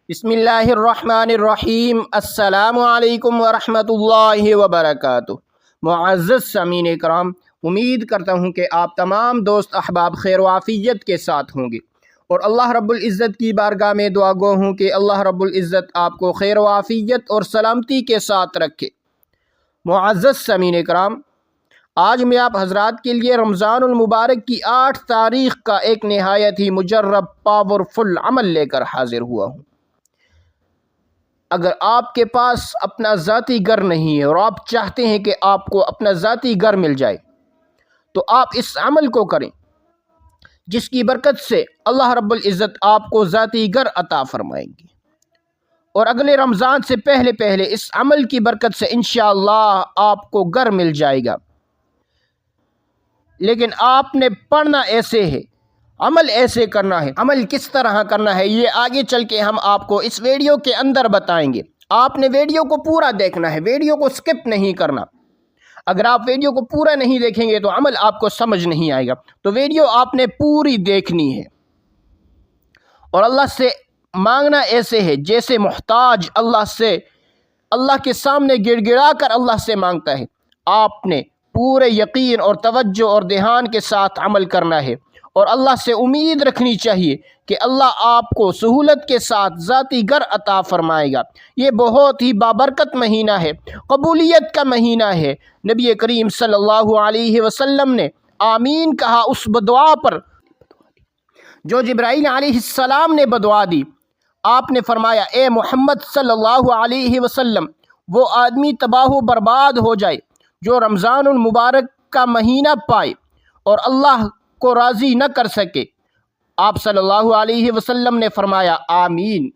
بسم اللہ الرحمن الرحیم۔ السلام علیکم ورحمۃ اللہ وبرکاتہ۔ معزز سامعین کرام، امید کرتا ہوں کہ آپ تمام دوست احباب خیر و عافیت کے ساتھ ہوں گے، اور اللہ رب العزت کی بارگاہ میں دعا گو ہوں کہ اللہ رب العزت آپ کو خیر و عافیت اور سلامتی کے ساتھ رکھے۔ معزز سامعین کرام، آج میں آپ حضرات کے لیے رمضان المبارک کی 8 تاریخ کا ایک نہایت ہی مجرب پاورفل عمل لے کر حاضر ہوا ہوں۔ اگر آپ کے پاس اپنا ذاتی گھر نہیں ہے اور آپ چاہتے ہیں کہ آپ کو اپنا ذاتی گھر مل جائے، تو آپ اس عمل کو کریں، جس کی برکت سے اللہ رب العزت آپ کو ذاتی گھر عطا فرمائیں گے، اور اگلے رمضان سے پہلے اس عمل کی برکت سے انشاءاللہ آپ کو گھر مل جائے گا۔ لیکن آپ نے پڑھنا ایسے ہے، عمل ایسے کرنا ہے۔ عمل کس طرح کرنا ہے یہ آگے چل کے ہم آپ کو اس ویڈیو کے اندر بتائیں گے۔ آپ نے ویڈیو کو پورا دیکھنا ہے، ویڈیو کو سکپ نہیں کرنا۔ اگر آپ ویڈیو کو پورا نہیں دیکھیں گے تو عمل آپ کو سمجھ نہیں آئے گا، تو ویڈیو آپ نے پوری دیکھنی ہے، اور اللہ سے مانگنا ایسے ہے جیسے محتاج اللہ کے سامنے گڑ گڑا کر اللہ سے مانگتا ہے۔ آپ نے پورے یقین اور توجہ اور دھیان کے ساتھ عمل کرنا ہے، اور اللہ سے امید رکھنی چاہیے کہ اللہ آپ کو سہولت کے ساتھ ذاتی گھر عطا فرمائے گا۔ یہ بہت ہی بابرکت مہینہ ہے، قبولیت کا مہینہ ہے۔ نبی کریم صلی اللہ علیہ وسلم نے آمین کہا اس بدعا پر جو جبرائیل علیہ السلام نے بدعا دی۔ آپ نے فرمایا، اے محمد صلی اللہ علیہ وسلم، وہ آدمی تباہ و برباد ہو جائے جو رمضان المبارک کا مہینہ پائے اور اللہ کو راضی نہ کر سکے۔ آپ صلی اللہ علیہ وسلم نے فرمایا آمین۔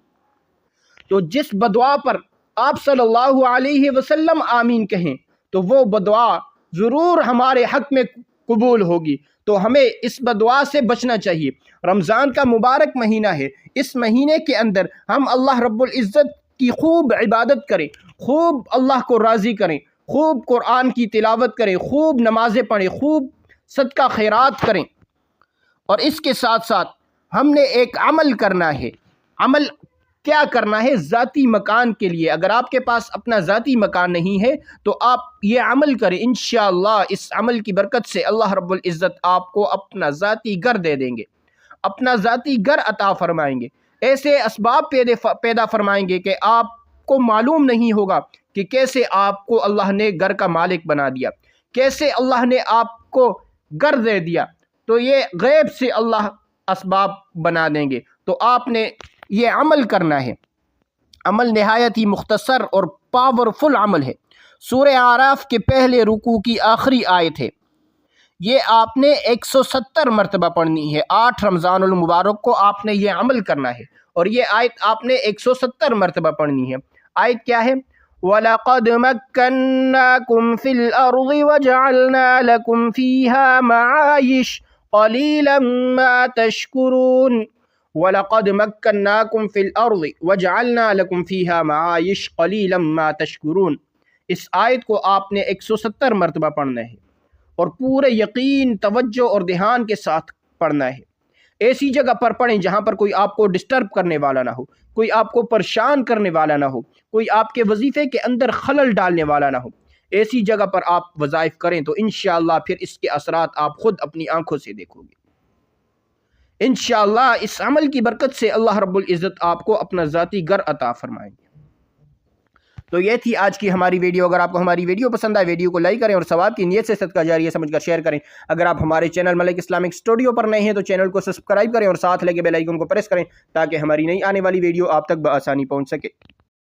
تو جس بدعا پر آپ صلی اللہ علیہ وسلم آمین کہیں تو وہ بدعا ضرور ہمارے حق میں قبول ہوگی۔ تو ہمیں اس بدعا سے بچنا چاہیے۔ رمضان کا مبارک مہینہ ہے، اس مہینے کے اندر ہم اللہ رب العزت کی خوب عبادت کریں، خوب اللہ کو راضی کریں، خوب قرآن کی تلاوت کریں، خوب نمازیں پڑھیں، خوب صدقہ خیرات کریں۔ اور اس کے ساتھ ساتھ ہم نے ایک عمل کرنا ہے۔ عمل کیا کرنا ہے؟ ذاتی مکان کے لیے۔ اگر آپ کے پاس اپنا ذاتی مکان نہیں ہے تو آپ یہ عمل کریں، انشاءاللہ اس عمل کی برکت سے اللہ رب العزت آپ کو اپنا ذاتی گھر دے دیں گے، اپنا ذاتی گھر عطا فرمائیں گے، ایسے اسباب پیدا فرمائیں گے کہ آپ کو معلوم نہیں ہوگا کہ کیسے آپ کو اللہ نے گھر کا مالک بنا دیا، کیسے اللہ نے آپ کو گھر دے دیا۔ تو یہ غیب سے اللہ اسباب بنا دیں گے۔ تو آپ نے یہ عمل کرنا ہے۔ عمل نہایت ہی مختصر اور پاورفل عمل ہے۔ سورہ اعراف کے پہلے رکوع کی آخری آیت ہے، یہ آپ نے 170 مرتبہ پڑھنی ہے۔ 8 رمضان المبارک کو آپ نے یہ عمل کرنا ہے، اور یہ آیت آپ نے 170 مرتبہ پڑھنی ہے۔ آیت کیا ہے؟ وَلَقَدْ مَكَّنَّاكُمْ فِي الْأَرْضِ وَجَعَلْنَا لَكُمْ فِيهَا مَعَايِشَ قَلِيلًا مَا تَشْكُرُونَ۔ وَلَقَدْ مَكَّنَّاكُمْ فِي الْأَرْضِ وَجَعَلْنَا لَكُمْ فِيهَا مَعَايِشَ قَلِيلًا مَا تَشْكُرُونَ۔ اس آیت کو آپ نے 170 مرتبہ پڑھنا ہے، اور پورے یقین، توجہ اور دھیان کے ساتھ پڑھنا ہے۔ ایسی جگہ پر پڑھیں جہاں پر کوئی آپ کو ڈسٹرب کرنے والا نہ ہو، کوئی آپ کو پریشان کرنے والا نہ ہو، کوئی آپ کے وظیفے کے اندر خلل ڈالنے والا نہ ہو۔ ایسی جگہ پر آپ وظائف کریں تو انشاءاللہ پھر اس کے اثرات آپ خود اپنی آنکھوں سے دیکھو گے۔ انشاءاللہ اس عمل کی برکت سے اللہ رب العزت آپ کو اپنا ذاتی گھر عطا فرمائیں گے۔ تو یہ تھی آج کی ہماری ویڈیو۔ اگر آپ کو ہماری ویڈیو پسند آئے، ویڈیو کو لائک کریں اور ثواب کی نیت سے صدقہ جاریہ سمجھ کر شیئر کریں۔ اگر آپ ہمارے چینل ملک اسلامک اسٹوڈیو پر نئے ہیں تو چینل کو سبسکرائب کریں اور ساتھ لگے بیل آئیکن کو پریس کریں تاکہ ہماری نئی آنے والی ویڈیو آپ تک بآسانی پہنچ سکے۔